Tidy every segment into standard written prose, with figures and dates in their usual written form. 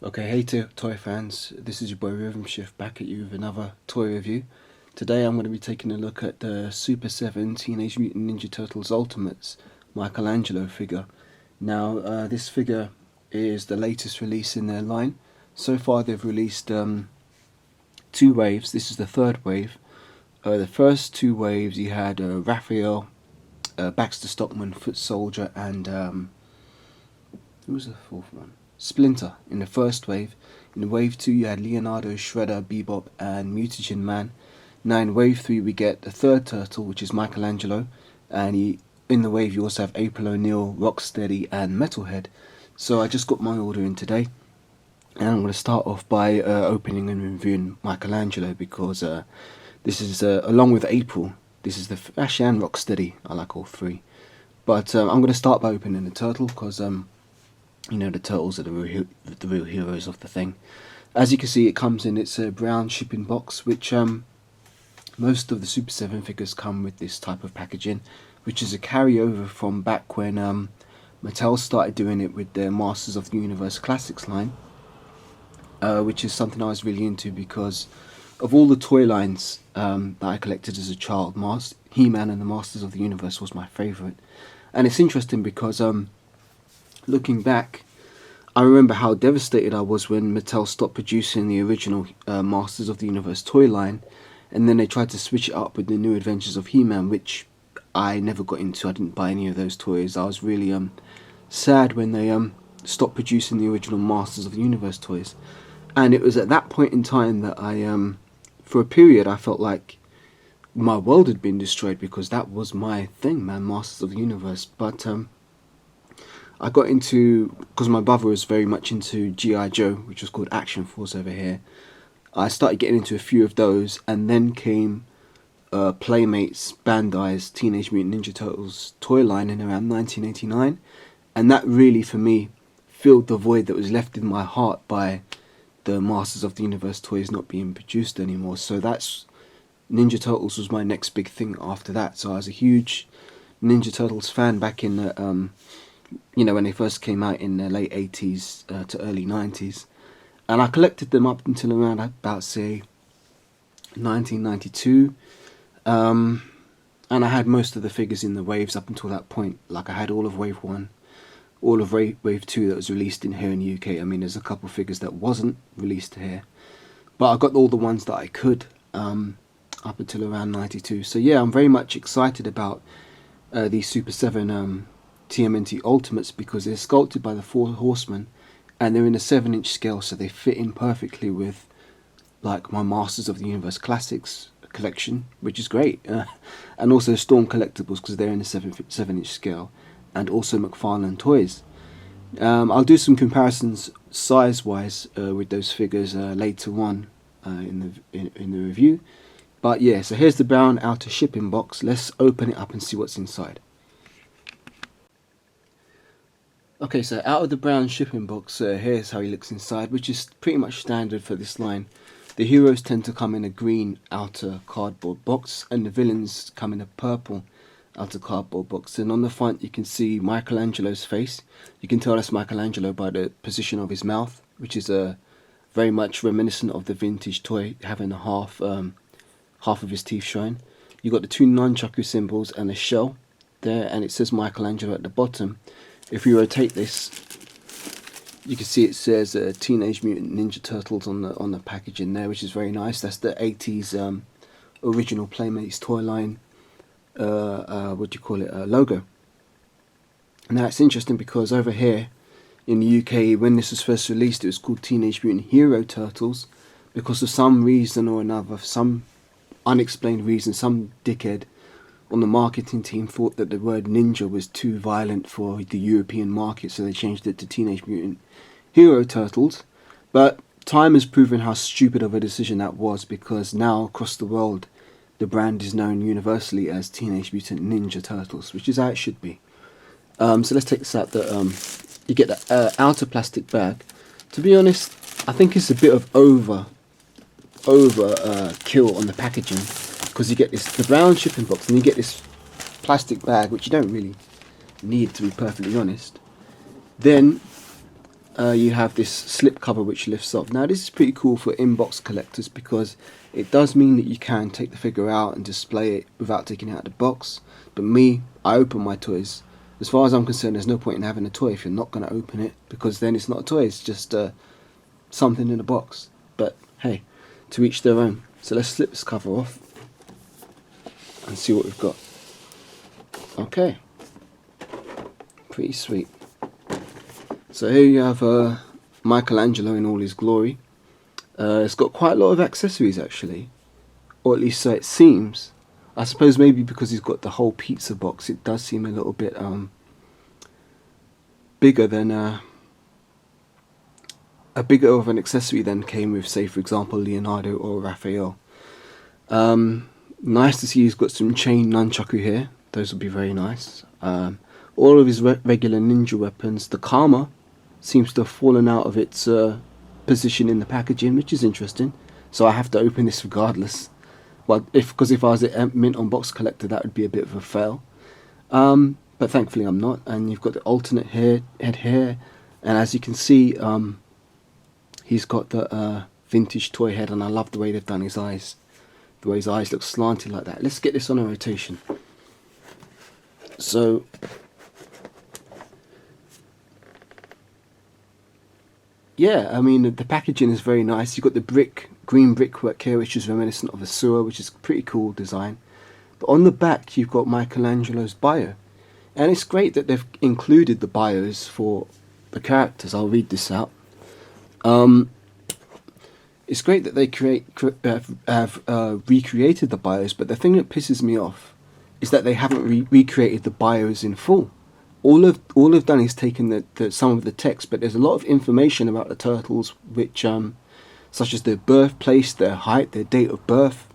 Okay, hey toy fans, this is your boy Rhythm Shift back at you with another toy review. Today I'm going to be taking a look at the Super 7 Teenage Mutant Ninja Turtles Ultimates Michelangelo figure. Now, this figure is the latest release in their line. So far they've released two waves. This is the third wave. The first two waves you had Raphael, Baxter Stockman, Foot Soldier, and who was the fourth one? Splinter in the first wave. In wave 2 you had Leonardo, Shredder, Bebop and Mutagen Man. Now in wave 3 we get the third turtle, which is Michelangelo, and in the wave you also have April O'Neil, Rocksteady and Metalhead. So I just got my order in today, and I'm going to start off by opening and reviewing Michelangelo, because this is, along with April, this is the Ash and Rocksteady. I like all three. But I'm going to start by opening the turtle, because you know, the turtles are the real heroes of the thing. As you can see, it comes in its brown shipping box, which most of the Super 7 figures come with this type of packaging, which is a carryover from back when Mattel started doing it with their Masters of the Universe Classics line, which is something I was really into because of all the toy lines that I collected as a child. He-Man and the Masters of the Universe was my favourite. And it's interesting because looking back, I remember how devastated I was when Mattel stopped producing the original Masters of the Universe toy line, and then they tried to switch it up with the New Adventures of He-Man, which I never got into. I didn't buy any of those toys. I was really sad when they stopped producing the original Masters of the Universe toys. And it was at that point in time that for a period, I felt like my world had been destroyed, because that was my thing, man, Masters of the Universe. But I got into, because my brother was very much into G.I. Joe, which was called Action Force over here. I started getting into a few of those, and then came Playmates Bandai's Teenage Mutant Ninja Turtles toy line in around 1989, and that really, for me, filled the void that was left in my heart by the Masters of the Universe toys not being produced anymore. So that's Ninja Turtles was my next big thing after that. So I was a huge Ninja Turtles fan back in the you know, when they first came out in the late 80s to early 90s. And I collected them up until around about, say, 1992. And I had most of the figures in the waves up until that point. Like, I had all of Wave 1, all of Wave 2 that was released in here in the UK. I mean, there's a couple of figures that wasn't released here. But I got all the ones that I could up until around 92. So yeah, I'm very much excited about these Super 7 TMNT Ultimates, because they're sculpted by the Four Horsemen, and they're in a 7-inch scale, so they fit in perfectly with like my Masters of the Universe Classics collection, which is great, and also Storm Collectibles, because they're in a 7-inch scale, and also McFarlane Toys. I'll do some comparisons size-wise with those figures later on in the review. But yeah, so here's the brown outer shipping box. Let's open it up and see what's inside. Okay, so out of the brown shipping box, here's how he looks inside, which is pretty much standard for this line. The heroes tend to come in a green outer cardboard box, and the villains come in a purple outer cardboard box. And on the front you can see Michelangelo's face. You can tell that's Michelangelo by the position of his mouth, which is very much reminiscent of the vintage toy, having a half of his teeth showing. You've got the two nunchuck symbols and a shell there, and it says Michelangelo at the bottom. If we rotate this, you can see it says Teenage Mutant Ninja Turtles on the packaging there, which is very nice. That's the 80s original Playmates toy line, what do you call it, logo. Now it's interesting because over here in the UK, when this was first released, it was called Teenage Mutant Hero Turtles, because of some reason or another, some unexplained reason, some dickhead on the marketing team thought that the word ninja was too violent for the European market, so they changed it to Teenage Mutant Hero Turtles. But time has proven how stupid of a decision that was, because now across the world the brand is known universally as Teenage Mutant Ninja Turtles, which is how it should be. So let's take this out. You get the outer plastic bag. To be honest, I think it's a bit of overkill on the packaging, because you get the brown shipping box and you get this plastic bag, which you don't really need, to be perfectly honest. Then you have this slip cover which lifts off. Now this is pretty cool for inbox collectors because it does mean that you can take the figure out and display it without taking it out of the box. But me, I open my toys. As far as I'm concerned, there's no point in having a toy if you're not going to open it, because then it's not a toy, it's just something in a box. But hey, to each their own. So let's slip this cover off and see what we've got. Okay, pretty sweet. So here you have Michelangelo in all his glory. It's got quite a lot of accessories actually, or at least so it seems. I suppose maybe because he's got the whole pizza box, it does seem a little bit bigger than a bigger of an accessory than came with, say, for example, Leonardo or Raphael. Nice to see he's got some chain nunchucku here. Those would be very nice. All of his regular ninja weapons. The Karma seems to have fallen out of its position in the packaging, which is interesting. So I have to open this regardless. Well, because if I was a mint on box collector, that would be a bit of a fail. But thankfully I'm not. And you've got the alternate head here, and as you can see, he's got the vintage toy head, and I love the way they've done his eyes. The way his eyes look slanted like that. Let's get this on a rotation. So yeah, I mean the packaging is very nice. You've got the green brickwork here, which is reminiscent of a sewer, which is a pretty cool design. But on the back you've got Michelangelo's bio, and it's great that they've included the bios for the characters. I'll read this out. It's great that they have recreated the bios, but the thing that pisses me off is that they haven't recreated the bios in full. All they've done is taken some of the text, but there's a lot of information about the turtles, which such as their birthplace, their height, their date of birth.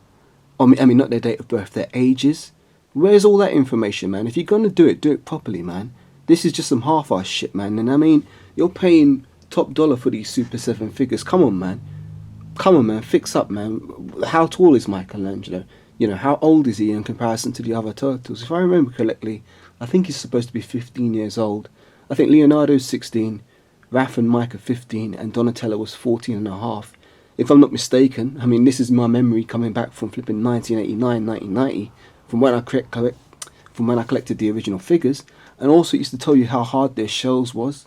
I mean not their date of birth, their ages. Where's all that information, man? If you're gonna do it properly, man. This is just some half-ass shit, man. And I mean, you're paying top dollar for these Super 7 figures. Come on, man. Come on, man. Fix up, man. How tall is Michelangelo? You know, how old is he in comparison to the other turtles? If I remember correctly, I think he's supposed to be 15 years old. I think Leonardo's 16, Raph and Mike are 15, and Donatello was 14 and a half. If I'm not mistaken, I mean, this is my memory coming back from flipping 1989, 1990, from when I collected the original figures, and also it used to tell you how hard their shells was.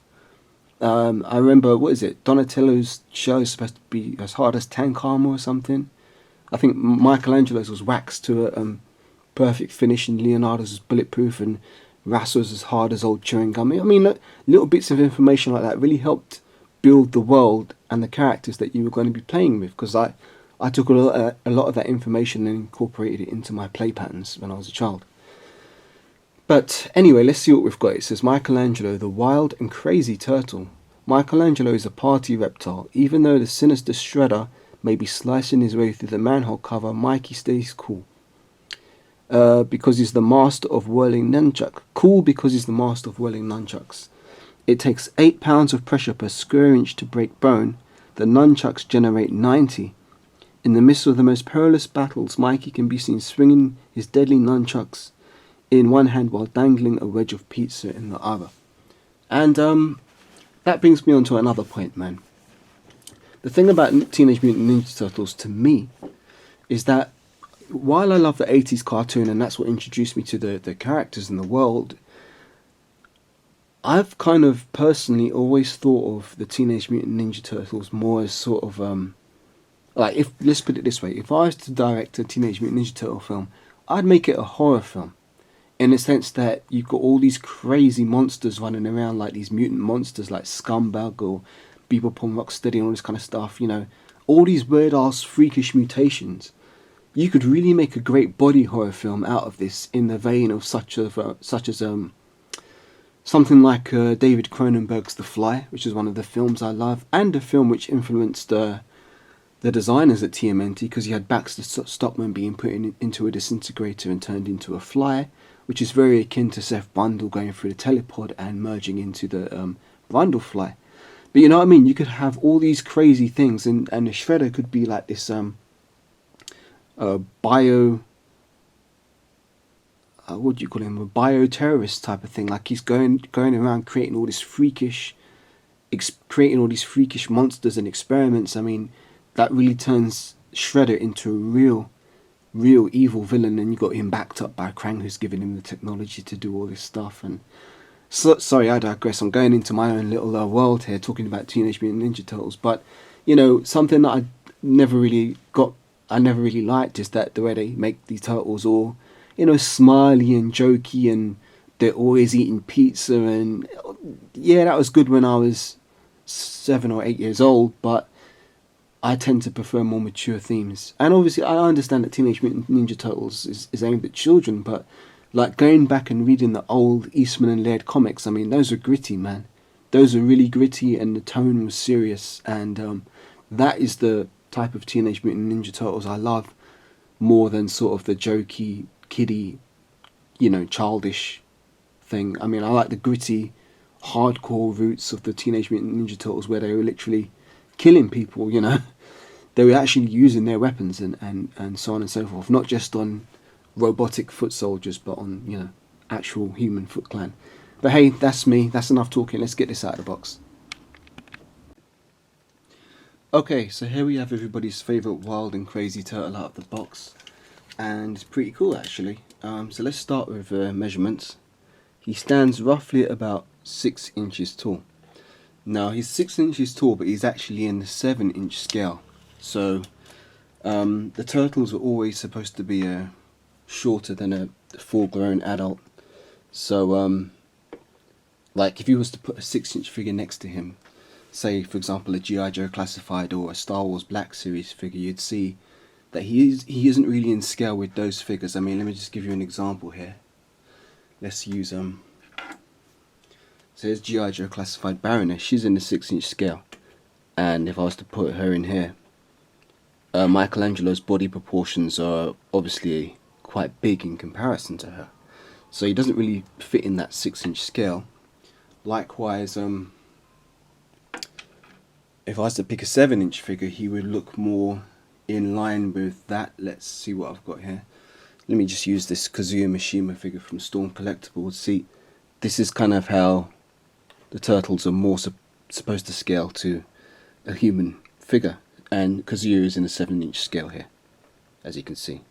I remember, what is it? Donatello's shell is supposed to be as hard as Tankama or something. I think Michelangelo's was waxed to a perfect finish, and Leonardo's was bulletproof, and Rass was as hard as old chewing gum. I mean, look, little bits of information like that really helped build the world and the characters that you were going to be playing with, because I took a lot of that information and incorporated it into my play patterns when I was a child. But anyway, let's see what we've got. It says Michelangelo, the wild and crazy turtle. Michelangelo is a party reptile. Even though the sinister shredder may be slicing his way through the manhole cover, Mikey stays cool. Because he's the master of whirling nunchuck. Cool because he's the master of whirling nunchucks. It takes 8 pounds of pressure per square inch to break bone. The nunchucks generate 90. In the midst of the most perilous battles, Mikey can be seen swinging his deadly nunchucks in one hand while dangling a wedge of pizza in the other. And that brings me on to another point, man. The thing about Teenage Mutant Ninja Turtles to me is that while I love the 80s cartoon and that's what introduced me to the characters in the world, I've kind of personally always thought of the Teenage Mutant Ninja Turtles more as sort of like, let's put it this way, if I was to direct a Teenage Mutant Ninja Turtle film, I'd make it a horror film. In the sense that you've got all these crazy monsters running around, like these mutant monsters like Scumbag or Bebop and Rocksteady and all this kind of stuff, you know, all these weird-ass freakish mutations. You could really make a great body horror film out of this, in the vein of such as something like David Cronenberg's The Fly, which is one of the films I love, and a film which influenced the designers at TMNT, because you had Baxter Stockman being put into a disintegrator and turned into a fly, which is very akin to Seth Brundle going through the telepod and merging into the Brundle fly. But you know what I mean? You could have all these crazy things, and the Shredder could be like this bio... what do you call him? A bioterrorist type of thing. Like he's going around creating all this freakish creating all these freakish monsters and experiments. I mean, that really turns Shredder into a real evil villain, and you got him backed up by Krang, who's giving him the technology to do all this stuff. And so, sorry, I digress. I'm going into my own little world here, talking about Teenage Mutant Ninja Turtles. But you know, something that I never really liked is that the way they make these turtles all, you know, smiley and jokey, and they're always eating pizza. And yeah, that was good when I was 7 or 8 years old, but I tend to prefer more mature themes. And obviously, I understand that Teenage Mutant Ninja Turtles is aimed at children, but like going back and reading the old Eastman and Laird comics, I mean, those are gritty, man. Those are really gritty, and the tone was serious. And that is the type of Teenage Mutant Ninja Turtles I love more than sort of the jokey, kiddie, you know, childish thing. I mean, I like the gritty, hardcore roots of the Teenage Mutant Ninja Turtles, where they were literally killing people, you know. They were actually using their weapons and so on and so forth, not just on robotic foot soldiers, but on, you know, actual human Foot Clan. But hey, that's me. That's enough talking. Let's get this out of the box. Okay, so here we have everybody's favourite wild and crazy turtle out of the box. And it's pretty cool, actually. So let's start with measurements. He stands roughly at about 6 inches tall. Now, he's 6 inches tall, but he's actually in the 7-inch scale. So the turtles are always supposed to be shorter than a full-grown adult. So like if you was to put a 6-inch figure next to him, say for example a G.I. Joe Classified or a Star Wars Black Series figure, you'd see that he isn't really in scale with those figures. I mean, let me just give you an example here. Let's use so here's G.I. Joe Classified Baroness. She's in the 6-inch scale, and if I was to put her in here, Michelangelo's body proportions are obviously quite big in comparison to her, so he doesn't really fit in that 6-inch scale. Likewise, if I was to pick a 7-inch figure, he would look more in line with that. Let's see what I've got here. Let me just use this Kazuya Mashima figure from Storm Collectibles. See, this is kind of how the turtles are more supposed to scale to a human figure, and Kazuya is in a 7-inch scale here, as you can see.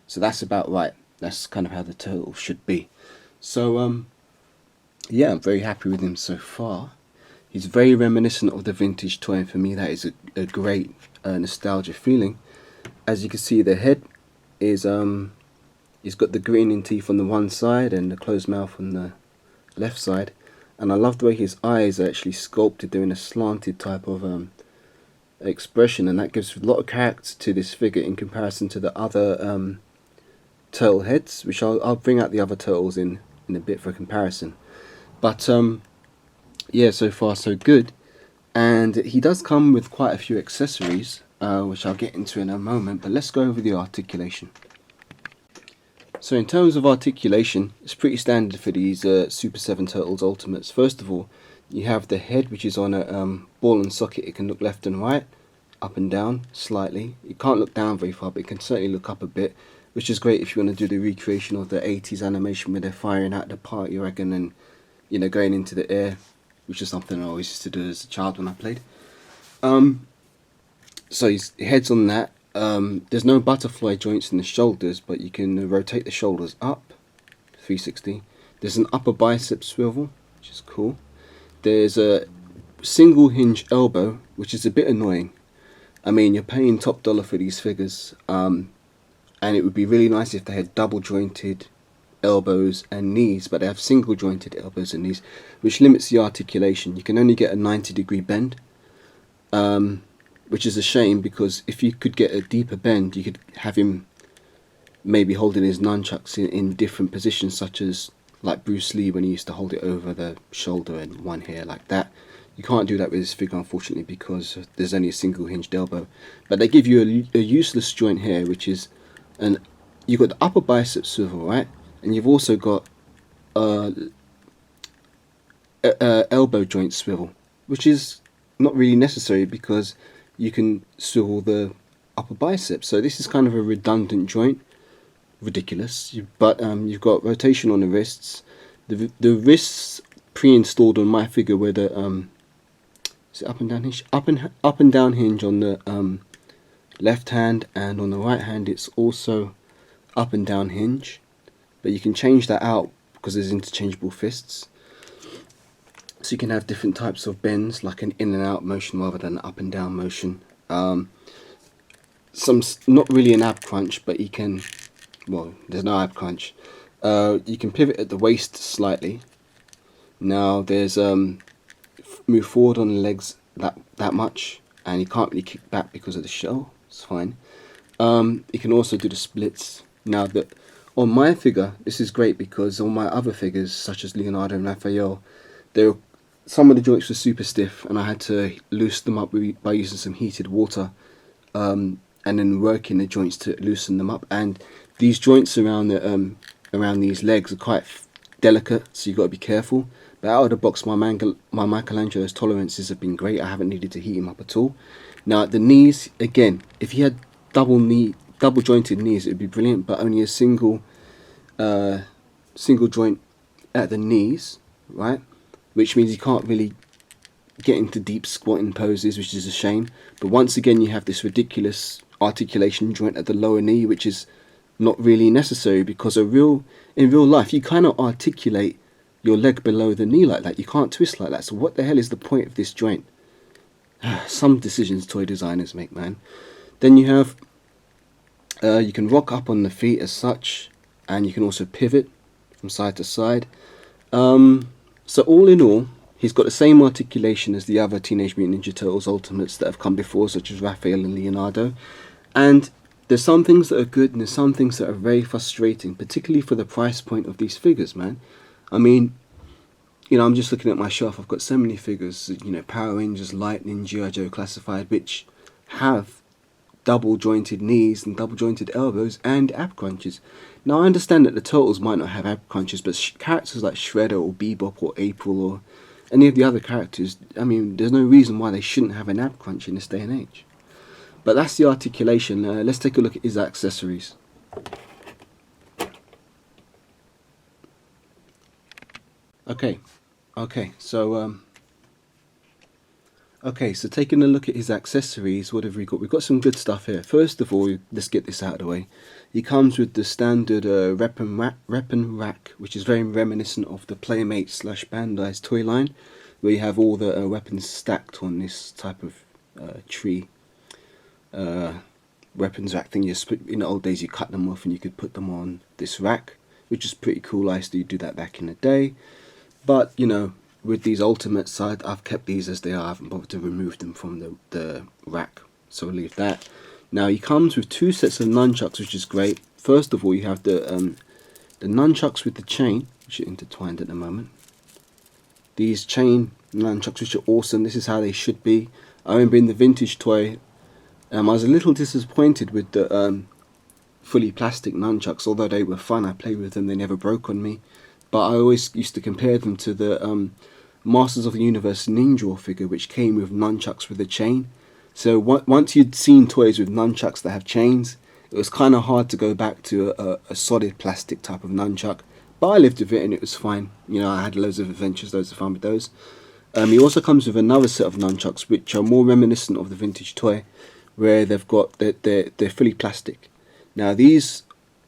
So that's about right. That's kind of how the turtle should be. So yeah, I'm very happy with him so far. He's very reminiscent of the vintage toy, and for me that is a great nostalgia feeling. As you can see, the head is he's got the grinning teeth on the one side and the closed mouth on the left side, and I love the way his eyes are actually sculpted. They're in a slanted type of expression, and that gives a lot of character to this figure in comparison to the other turtle heads, which I'll bring out the other turtles in a bit for comparison. But yeah, so far so good. And he does come with quite a few accessories, which I'll get into in a moment, but let's go over the articulation. So in terms of articulation, it's pretty standard for these Super 7 Turtles Ultimates. First of all, you have the head, which is on a ball and socket. It can look left and right, up and down slightly. It can't look down very far, but it can certainly look up a bit, which is great if you want to do the recreation of the 80s animation where they're firing out the party wagon and, you know, going into the air, which is something I always used to do as a child when I played. So his head's on that. There's no butterfly joints in the shoulders, but you can rotate the shoulders up 360. There's an upper bicep swivel, which is cool. There's a single hinge elbow, which is a bit annoying. I mean, you're paying top dollar for these figures, and it would be really nice if they had double jointed elbows and knees, but they have single jointed elbows and knees, which limits the articulation. You can only get a 90-degree bend, which is a shame, because if you could get a deeper bend, you could have him maybe holding his nunchucks in different positions, such as like Bruce Lee when he used to hold it over the shoulder and one here like that. You can't do that with this figure, unfortunately, because there's only a single hinged elbow. But they give you a useless joint here, which is you've got the upper bicep swivel, right? And you've also got elbow joint swivel, which is not really necessary because you can swivel the upper bicep. So this is kind of a redundant joint. Ridiculous. But you've got rotation on the wrists. The wrists pre-installed on my figure were the Is it up and down hinge? Up and down hinge on the left hand, and on the right hand it's also up and down hinge. But you can change that out because there's interchangeable fists. So you can have different types of bends, like an in and out motion rather than an up and down motion. Some not really an ab crunch, but you can. Well, there's no ab crunch. You can pivot at the waist slightly. Now there's move forward on the legs that much, and you can't really kick back because of the shell. It's fine. You can also do the splits. Now that on my figure, this is great because on my other figures, such as Leonardo and Raphael, some of the joints were super stiff, and I had to loosen them up by using some heated water, and then working the joints to loosen them up. And these joints around these legs are quite delicate, so you've got to be careful. But out of the box, my Michelangelo's tolerances have been great. I haven't needed to heat him up at all. Now at the knees, again, if he had double jointed knees, it would be brilliant. But only a single joint at the knees, right? Which means you can't really get into deep squatting poses, which is a shame. But once again, you have this ridiculous articulation joint at the lower knee, which is not really necessary, because in real life you cannot articulate your leg below the knee like that. You can't twist like that. So what the hell is the point of this joint? Some decisions toy designers make, man. Then you have you can rock up on the feet as such, and you can also pivot from side to side. So all in all, he's got the same articulation as the other Teenage Mutant Ninja Turtles Ultimates that have come before, such as Raphael and Leonardo. And there's some things that are good, and there's some things that are very frustrating, particularly for the price point of these figures, man. I mean, you know, I'm just looking at my shelf. I've got so many figures, you know, Power Rangers, Lightning, G.I. Joe Classified, which have double jointed knees and double jointed elbows and ab crunches. Now I understand that the Turtles might not have ab crunches, but characters like Shredder or Bebop or April or any of the other characters, I mean, there's no reason why they shouldn't have an ab crunch in this day and age. But that's the articulation. Let's take a look at his accessories. So taking a look at his accessories, what have we got? We've got some good stuff here. First of all, let's get this out of the way. He comes with the standard weapon rack, which is very reminiscent of the Playmate / Bandai's toy line, where you have all the weapons stacked on this type of tree weapons rack thing. In the old days, you cut them off and you could put them on this rack, which is pretty cool. I used to do that back in the day. But, you know, with these Ultimates, I've kept these as they are. I haven't bothered to remove them from the rack, so we'll leave that. Now, he comes with two sets of nunchucks, which is great. First of all, you have the nunchucks with the chain, which are intertwined at the moment. These chain nunchucks, which are awesome. This is how they should be. I remember in the vintage toy, I was a little disappointed with the fully plastic nunchucks. Although they were fun, I played with them, they never broke on me. But I always used to compare them to the Masters of the Universe Ninja figure, which came with nunchucks with a chain. So once you'd seen toys with nunchucks that have chains, it was kind of hard to go back to a solid plastic type of nunchuck. But I lived with it and it was fine. You know, I had loads of adventures, loads of fun with those. He also comes with another set of nunchucks, which are more reminiscent of the vintage toy, where they're fully plastic. Now these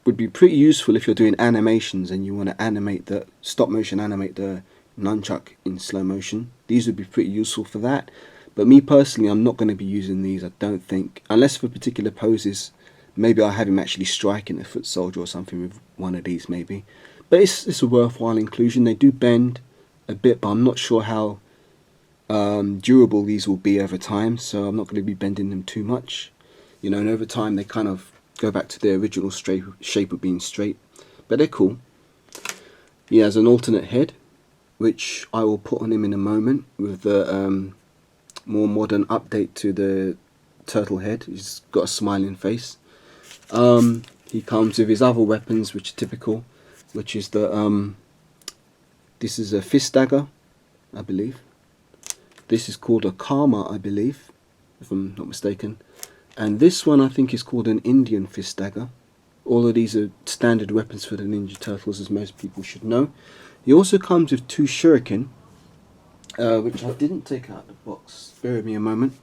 would be pretty useful if you're doing animations and you want to stop motion animate the nunchuck in slow motion. These would be pretty useful for that. But me personally, I'm not going to be using these, I don't think, unless for particular poses. Maybe I'll have him actually striking a foot soldier or something with one of these, maybe. But it's a worthwhile inclusion. They do bend a bit, but I'm not sure how durable these will be over time, so I'm not going to be bending them too much. You know, and over time they kind of go back to their original shape of being straight. But they're cool. He has an alternate head, which I will put on him in a moment, with the more modern update to the turtle head. He's got a smiling face. He comes with his other weapons, which are typical, which is this is a fist dagger, I believe. This is called a Karma, I believe, if I'm not mistaken. And this one I think is called an Indian fist dagger. All of these are standard weapons for the Ninja Turtles, as most people should know. He also comes with two Shuriken, which I didn't take out of the box. Bear with me a moment.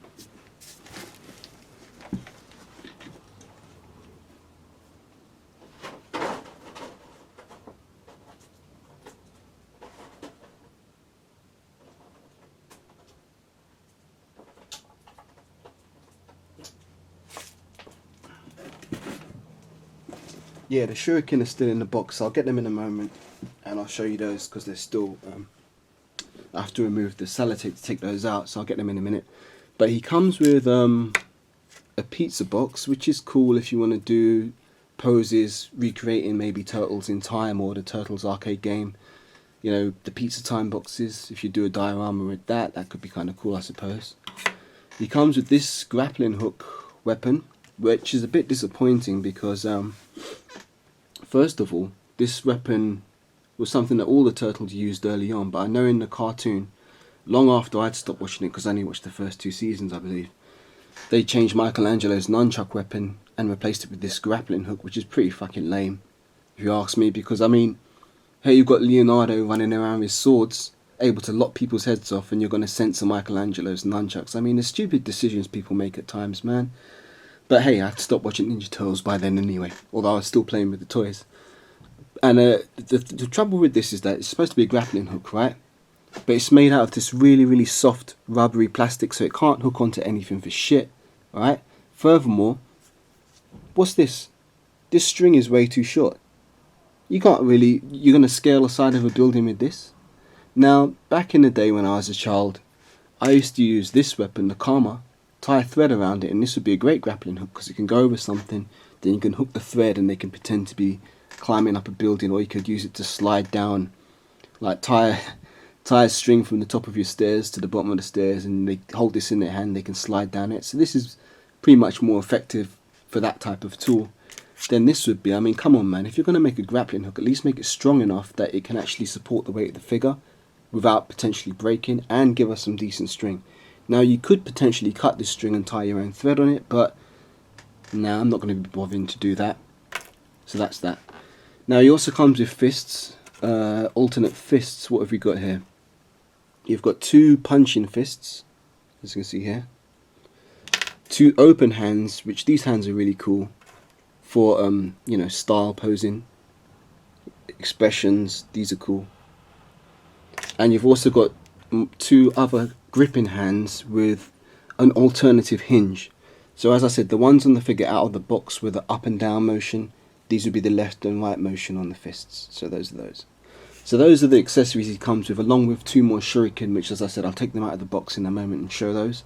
Yeah, the Shuriken is still in the box. I'll get them in a moment, and I'll show you those because they're still. I have to remove the sellotape to take those out, so I'll get them in a minute. But he comes with a pizza box, which is cool if you want to do poses recreating maybe Turtles in Time or the Turtles arcade game. You know, the pizza time boxes. If you do a diorama with that, that could be kind of cool, I suppose. He comes with this grappling hook weapon, which is a bit disappointing because first of all, this weapon was something that all the Turtles used early on, but I know in the cartoon, long after I'd stopped watching it, because I only watched the first 2 seasons, I believe, they changed Michelangelo's nunchuck weapon and replaced it with this grappling hook, which is pretty fucking lame, if you ask me, because, I mean, here you've got Leonardo running around with swords, able to lock people's heads off, and you're going to censor Michelangelo's nunchucks. I mean, the stupid decisions people make at times, man. But hey, I had to stop watching Ninja Turtles by then anyway, although I was still playing with the toys. And the trouble with this is that it's supposed to be a grappling hook, right? But it's made out of this really, really soft, rubbery plastic, so it can't hook onto anything for shit, right? Furthermore, what's this? This string is way too short. You can't really... You're going to scale the side of a building with this? Now, back in the day when I was a child, I used to use this weapon, the Kama, tie a thread around it, and this would be a great grappling hook because it can go over something, then you can hook the thread and they can pretend to be climbing up a building, or you could use it to slide down, like tie a string from the top of your stairs to the bottom of the stairs, and they hold this in their hand, they can slide down it. So this is pretty much more effective for that type of tool than this would be. I mean, come on, man, if you're going to make a grappling hook, at least make it strong enough that it can actually support the weight of the figure without potentially breaking, and give us some decent string. Now, you could potentially cut this string and tie your own thread on it, but no, I'm not going to be bothering to do that. So that's that. Now, he also comes with fists, alternate fists. What have we got here? You've got 2 punching fists, as you can see here. 2 open hands, which these hands are really cool for, you know, style posing, expressions. These are cool. And you've also got 2 other gripping hands with an alternative hinge. So as I said, the ones on the figure out of the box with the up and down motion, these would be the left and right motion on the fists. So those are those. So those are the accessories he comes with, along with 2 more Shuriken, which, as I said, I'll take them out of the box in a moment and show those.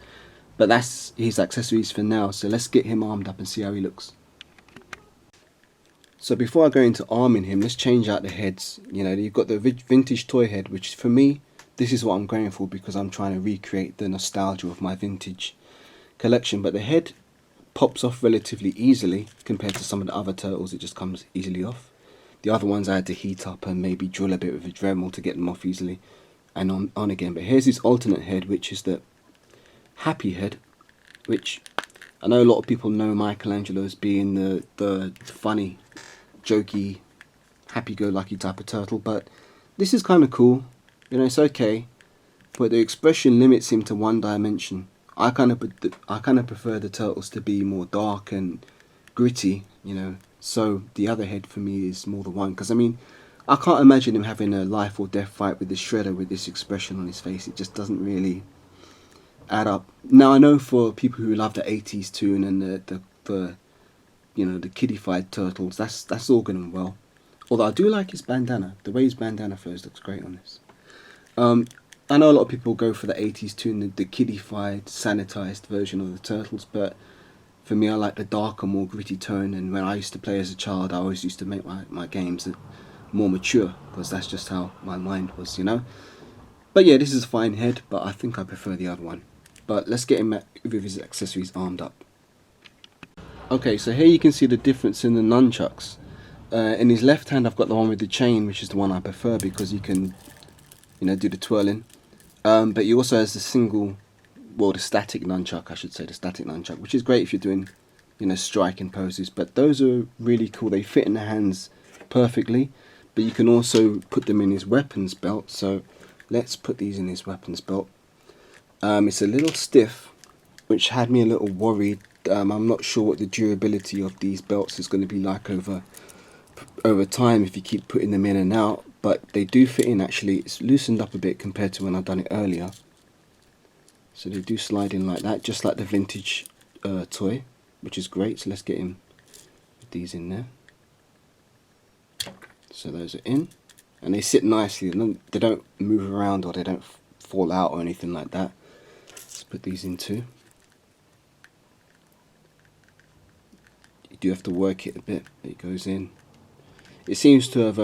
But that's his accessories for now, so let's get him armed up and see how he looks. So before I go into arming him, let's change out the heads. You know, you've got the vintage toy head, which for me, this is what I'm going for because I'm trying to recreate the nostalgia of my vintage collection. But the head pops off relatively easily compared to some of the other Turtles. It just comes easily off. The other ones I had to heat up and maybe drill a bit with a Dremel to get them off easily and on again. But here's his alternate head, which is the happy head, which I know a lot of people know Michelangelo as being the funny, jokey, happy-go-lucky type of turtle, but this is kind of cool. You know, it's okay, but the expression limits him to one dimension. I kind of prefer the Turtles to be more dark and gritty, you know. So the other head for me is more the one, because I mean, I can't imagine him having a life or death fight with the Shredder with this expression on his face. It just doesn't really add up. Now I know for people who love the 80s tune and the you know, the kiddified Turtles, that's all good and well. Although I do like his bandana. The way his bandana flows looks great on this. I know a lot of people go for the 80s tune, the kiddified, sanitized version of the Turtles, but for me, I like the darker, more gritty tone, and when I used to play as a child, I always used to make my games more mature, because that's just how my mind was, you know. But yeah, this is a fine head, but I think I prefer the other one. But let's get him with his accessories armed up. Okay, so here you can see the difference in the nunchucks. In his left hand, I've got the one with the chain, which is the one I prefer because you can, you know, do the twirling. But he also has the single, well, the static nunchuck, I should say, the static nunchuck, which is great if you're doing, you know, striking poses. But those are really cool. They fit in the hands perfectly. But you can also put them in his weapons belt. So let's put these in his weapons belt. It's a little stiff, which had me a little worried. I'm not sure what the durability of these belts is going to be like over time if you keep putting them in and out, but they do fit in. Actually, it's loosened up a bit compared to when I've done it earlier, so they do slide in like that, just like the vintage toy, which is great. So let's get him with these in there. So those are in, and they sit nicely, and they don't move around or they don't fall out or anything like that. Let's put these in too. You do have to work it a bit, but it goes in. It seems to have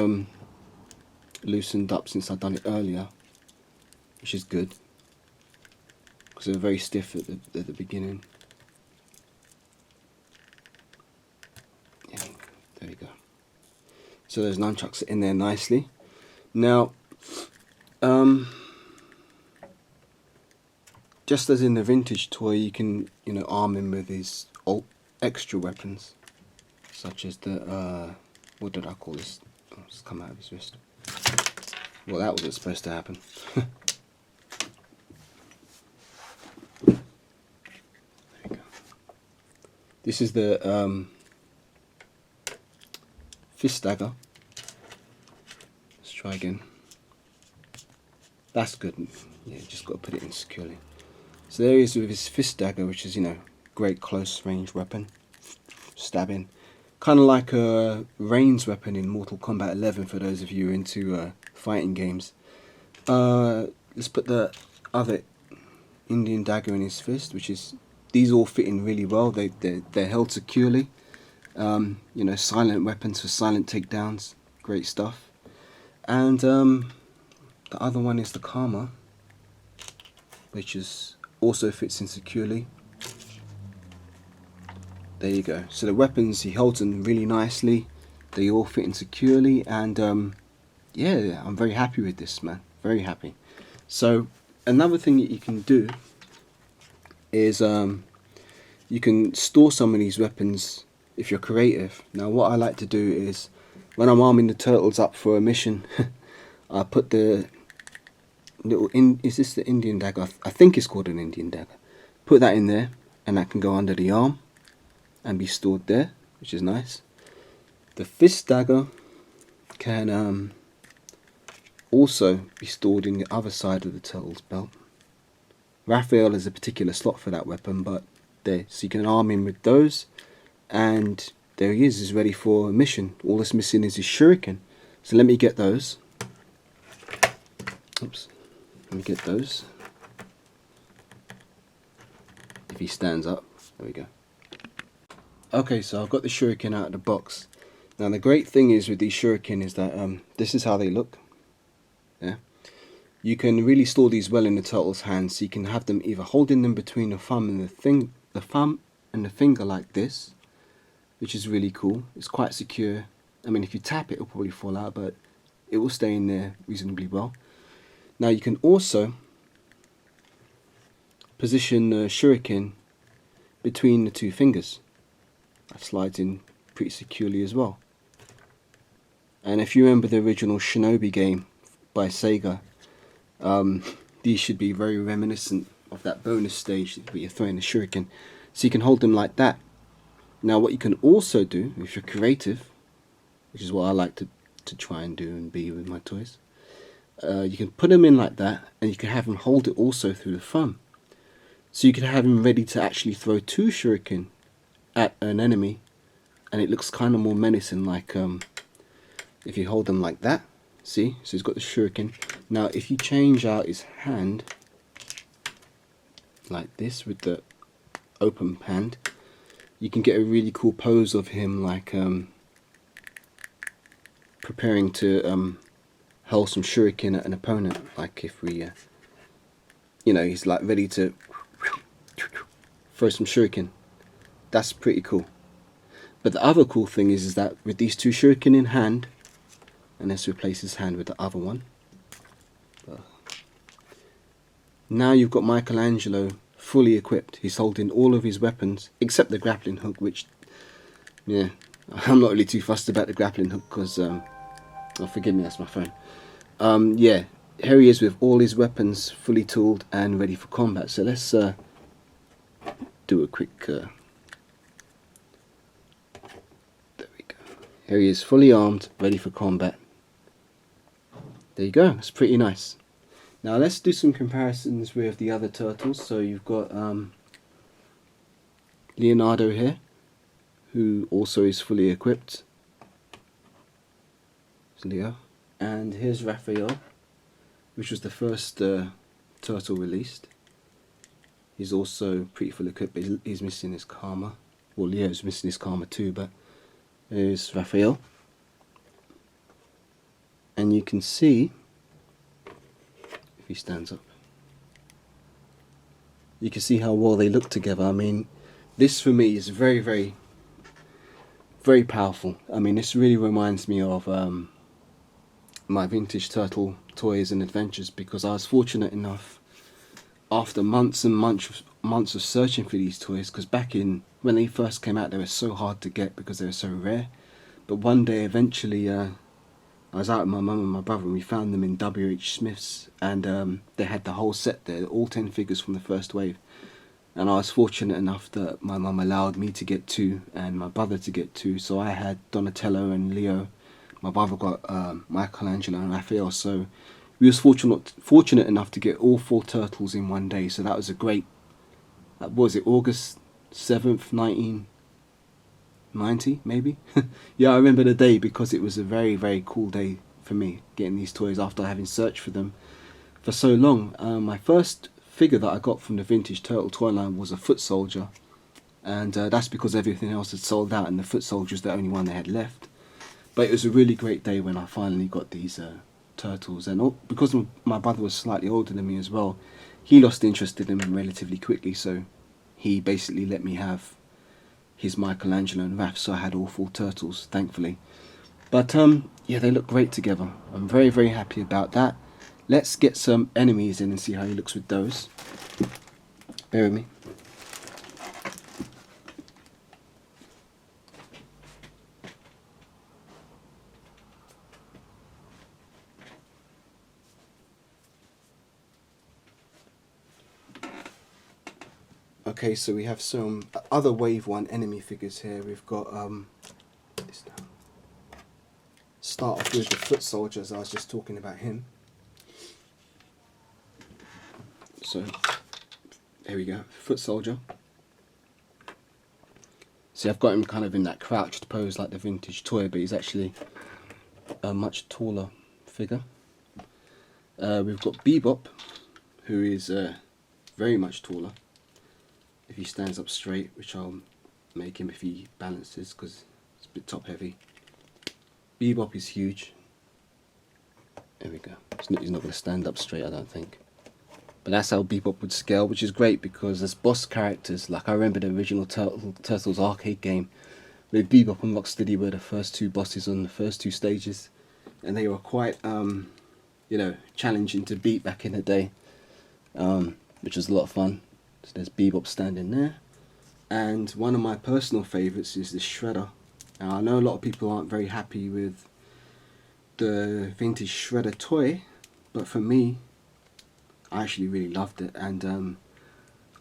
loosened up since I've done it earlier, which is good, because they were very stiff at the beginning. Yeah, there we go. So those nunchucks are in there nicely. Now, just as in the vintage toy, you can arm him with his extra weapons, such as the what did I call this? Oh, it's come out of his wrist. Well, that wasn't supposed to happen. There we go. This is the fist dagger. Let's try again. That's good. Yeah, just got to put it in securely. So there he is with his fist dagger, which is, great close range weapon. Stabbing. Kind of like a range weapon in Mortal Kombat 11 for those of you into fighting games. Let's put the other Indian dagger in his fist, which is, these all fit in really well. They're held securely. Silent weapons for silent takedowns. Great stuff. And the other one is the Karma, which is also fits in securely. There you go. So the weapons, he holds them really nicely. They all fit in securely, and yeah, I'm very happy with this, man. Very happy. So another thing that you can do is you can store some of these weapons if you're creative. Now what I like to do is, when I'm arming the turtles up for a mission, I put the little is this the Indian dagger? I think it's called an Indian dagger. Put that in there, and that can go under the arm and be stored there, which is nice. The fist dagger can also be stored in the other side of the turtle's belt. Raphael has a particular slot for that weapon, but there, so you can arm him with those, and there he is, he's ready for a mission. All that's missing is his shuriken. So let me get those. Oops. Let me get those. If he stands up, there we go. Okay, so I've got the shuriken out of the box. Now the great thing is with these shuriken is that this is how they look. Yeah, you can really store these well in the turtle's hands. So you can have them either holding them between the thumb and the thumb and the finger like this, which is really cool. It's quite secure. I mean, if you tap it, it'll probably fall out, but it will stay in there reasonably well. Now you can also position the shuriken between the two fingers. That slides in pretty securely as well. And if you remember the original Shinobi game by Sega, these should be very reminiscent of that bonus stage where you're throwing the shuriken. So you can hold them like that. Now what you can also do, if you're creative, which is what I like to try and do and be with my toys, you can put them in like that, and you can have them hold it also through the thumb. So you can have him ready to actually throw two shuriken at an enemy, and it looks kind of more menacing, like if you hold them like that. See, so he's got the shuriken. Now if you change out his hand like this with the open hand, you can get a really cool pose of him, like preparing to hurl some shuriken at an opponent. Like if we he's like ready to throw some shuriken. That's pretty cool. But the other cool thing is that with these two shuriken in hand, and let's replace his hand with the other one. Now you've got Michelangelo fully equipped. He's holding all of his weapons except the grappling hook, which, yeah, I'm not really too fussed about the grappling hook because, oh, forgive me, that's my phone. Yeah, here he is with all his weapons fully tooled and ready for combat. So let's do a quick there we go. Here he is, fully armed, ready for combat. There you go, it's pretty nice. Now let's do some comparisons with the other turtles. So you've got Leonardo here, who also is fully equipped. It's Leo. And here's Raphael, which was the first turtle released. He's also pretty fully equipped, but he's missing his karma. Well, Leo's missing his karma too, but there's Raphael. And you can see, if he stands up, you can see how well they look together. I mean, this for me is very, very, very powerful. I mean, this really reminds me of my vintage turtle toys and adventures, because I was fortunate enough, after months and months of searching for these toys, because back in when they first came out they were so hard to get because they were so rare. But one day eventually I was out with my mum and my brother and we found them in W.H. Smith's, and they had the whole set there, all 10 figures from the first wave. And I was fortunate enough that my mum allowed me to get 2 and my brother to get 2, so I had Donatello and Leo. My brother got Michelangelo and Raphael, so we was fortunate enough to get all 4 turtles in one day. So that was a great, what was it, August 7th, 1990 maybe? Yeah, I remember the day because it was a very, very cool day for me, getting these toys after having searched for them for so long. My first figure that I got from the vintage turtle toy line was a foot soldier, and that's because everything else had sold out and the foot soldier was the only one they had left. But it was a really great day when I finally got these turtles, and because my brother was slightly older than me as well, he lost interest in them relatively quickly, so he basically let me have his Michelangelo and Raph, so I had all 4 turtles, thankfully. But yeah, they look great together. I'm very, very happy about that. Let's get some enemies in and see how he looks with those. Bear with me. Okay, so we have some other Wave 1 enemy figures here. We've got, this now. Start off with the foot soldier, as I was just talking about him. So, here we go, foot soldier. See, I've got him kind of in that crouched pose like the vintage toy, but he's actually a much taller figure. We've got Bebop, who is very much taller. If he stands up straight, which I'll make him if he balances because it's a bit top heavy. Bebop is huge. There we go. He's not going to stand up straight, I don't think. But that's how Bebop would scale, which is great because as boss characters, like I remember the original Turtles arcade game, with Bebop and Rocksteady were the first 2 bosses on the first 2 stages, and they were quite, you know, challenging to beat back in the day, which was a lot of fun. So there's Bebop standing there, and one of my personal favourites is the Shredder. Now I know a lot of people aren't very happy with the vintage Shredder toy, but for me, I actually really loved it, and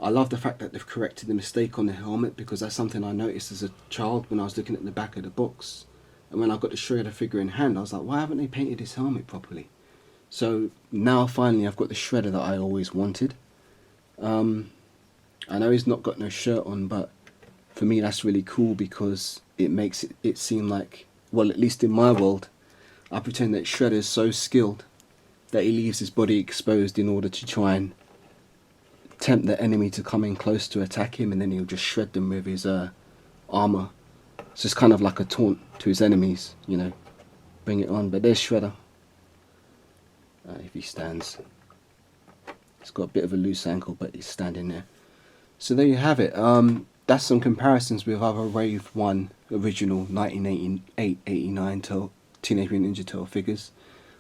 I love the fact that they've corrected the mistake on the helmet, because that's something I noticed as a child when I was looking at the back of the box, and when I got the Shredder figure in hand I was like, why haven't they painted his helmet properly? So now finally I've got the Shredder that I always wanted. I know he's not got no shirt on, but for me that's really cool because it makes it seem like, well, at least in my world, I pretend that Shredder is so skilled that he leaves his body exposed in order to try and tempt the enemy to come in close to attack him, and then he'll just shred them with his armour. So it's kind of like a taunt to his enemies, you know, bring it on. But there's Shredder. If he stands, he's got a bit of a loose ankle, but he's standing there. So there you have it. That's some comparisons with other Wave 1 original 1988-89 Teenage Mutant Ninja Turtle figures.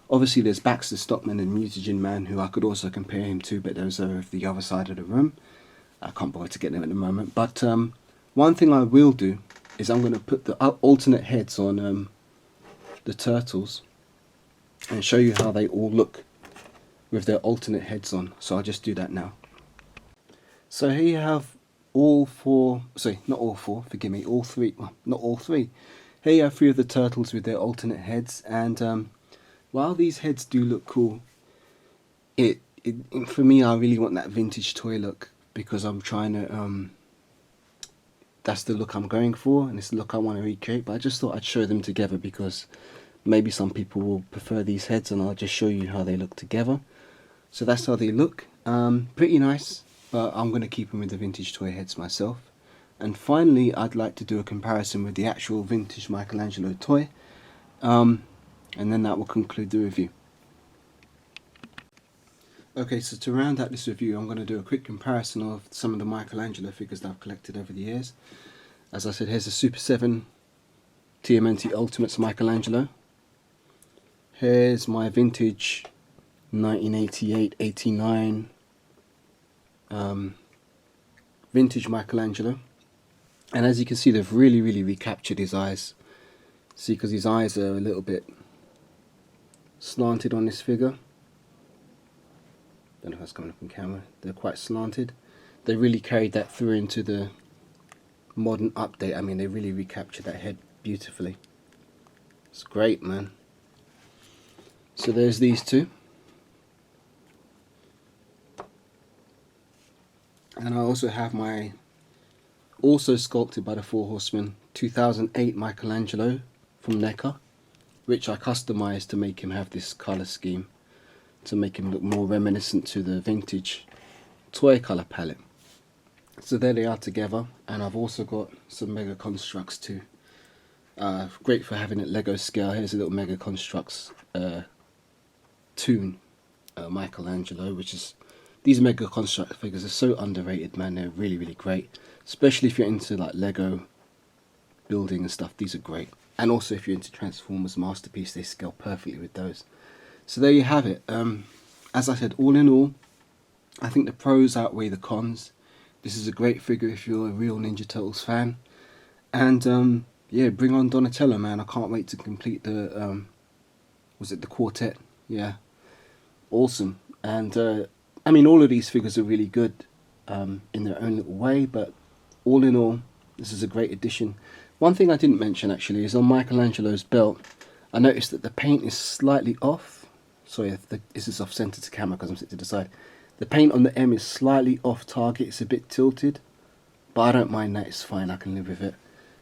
Obviously there's Baxter Stockman and Mutagen Man, who I could also compare him to, but those are the other side of the room. I can't bother to get them at the moment. But one thing I will do is I'm going to put the alternate heads on the turtles and show you how they all look with their alternate heads on. So I'll just do that now. So here you have all four, sorry, not all four, forgive me, all three, well, not all three. Here you have three of the turtles with their alternate heads, and while these heads do look cool, for me, I really want that vintage toy look, because I'm trying to, that's the look I'm going for, and it's the look I want to recreate. But I just thought I'd show them together, because maybe some people will prefer these heads, and I'll just show you how they look together. So that's how they look. Pretty nice, but I'm going to keep them with the vintage toy heads myself. And finally, I'd like to do a comparison with the actual vintage Michelangelo toy, and then that will conclude the review. Okay, so to round out this review, I'm going to do a quick comparison of some of the Michelangelo figures that I've collected over the years. As I said, here's a Super 7 TMNT Ultimates Michelangelo. Here's my vintage 1988-89 vintage Michelangelo. And as you can see, they've really recaptured his eyes. See, because his eyes are a little bit slanted on this figure. Don't know if that's coming up on camera. They're quite slanted. They really carried that through into the modern update. I mean, they really recaptured that head beautifully. It's great, man. So there's these two. And I also have my, also sculpted by the Four Horsemen, 2008 Michelangelo from NECA, which I customized to make him have this color scheme, to make him look more reminiscent to the vintage toy color palette. So there they are together, and I've also got some Mega Constructs too. Great for having it Lego scale. Here's a little Mega Constructs Toon Michelangelo, which is, these Mega Construct figures are so underrated, man. They're really great, especially if you're into like Lego building and stuff. These are great. And also if you're into Transformers Masterpiece, they scale perfectly with those. So there you have it. As I said, all in all, I think the pros outweigh the cons. This is a great figure if you're a real Ninja Turtles fan. And yeah, bring on Donatello, man. I can't wait to complete the, was it the quartet? Yeah, awesome. And I mean, all of these figures are really good in their own little way, but all in all, this is a great addition. One thing I didn't mention actually is on Michelangelo's belt, I noticed that the paint is slightly off. Sorry if this is off center to camera because I'm sitting to the side. The paint on the M is slightly off target, it's a bit tilted, but I don't mind that, it's fine, I can live with it.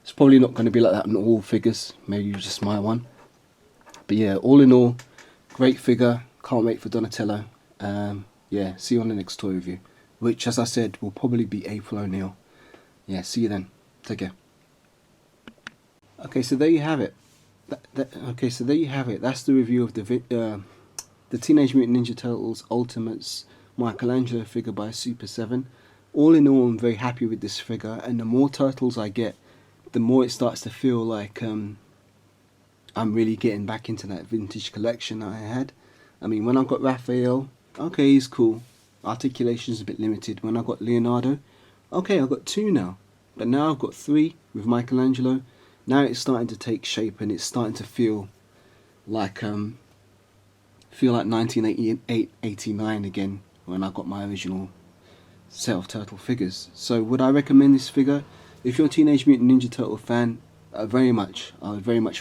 It's probably not going to be like that on all figures, maybe just my one. But yeah, all in all, great figure, can't wait for Donatello. Yeah, see you on the next toy review, which as I said will probably be April O'Neil. Yeah, see you then, take care. Okay, so there you have it. Okay, so there you have it. That's the review of the Teenage Mutant Ninja Turtles Ultimates Michelangelo figure by Super 7. All in all, I'm very happy with this figure, and the more turtles I get, the more it starts to feel like I'm really getting back into that vintage collection I had. I mean, when I got Raphael, okay, he's cool. Articulation's a bit limited. When I got Leonardo, okay, I've got 2 now. But now I've got 3 with Michelangelo. Now it's starting to take shape, and it's starting to feel like 1988, 89 again, when I got my original set of turtle figures. So would I recommend this figure? If you're a Teenage Mutant Ninja Turtle fan, I would very much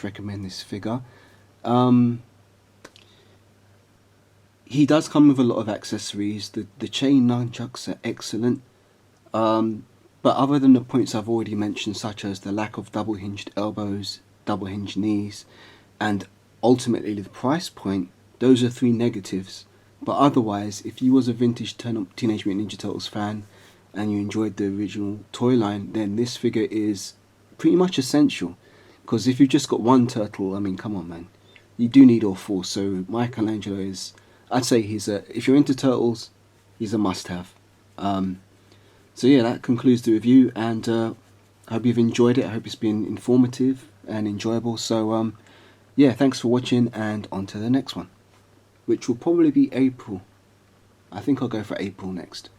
recommend this figure. He does come with a lot of accessories. The chain nunchucks are excellent. But other than the points I've already mentioned, such as the lack of double hinged elbows, double hinged knees, and ultimately the price point, those are 3 negatives. But otherwise, if you was a vintage Teenage Mutant Ninja Turtles fan and you enjoyed the original toy line, then this figure is pretty much essential. Because if you've just got one turtle, I mean, come on, man, you do need all 4. So Michelangelo is, I'd say if you're into turtles, he's a must-have. So yeah, that concludes the review, and I hope you've enjoyed it. I hope it's been informative and enjoyable. So yeah, thanks for watching, and on to the next one, which will probably be April. I think I'll go for April next.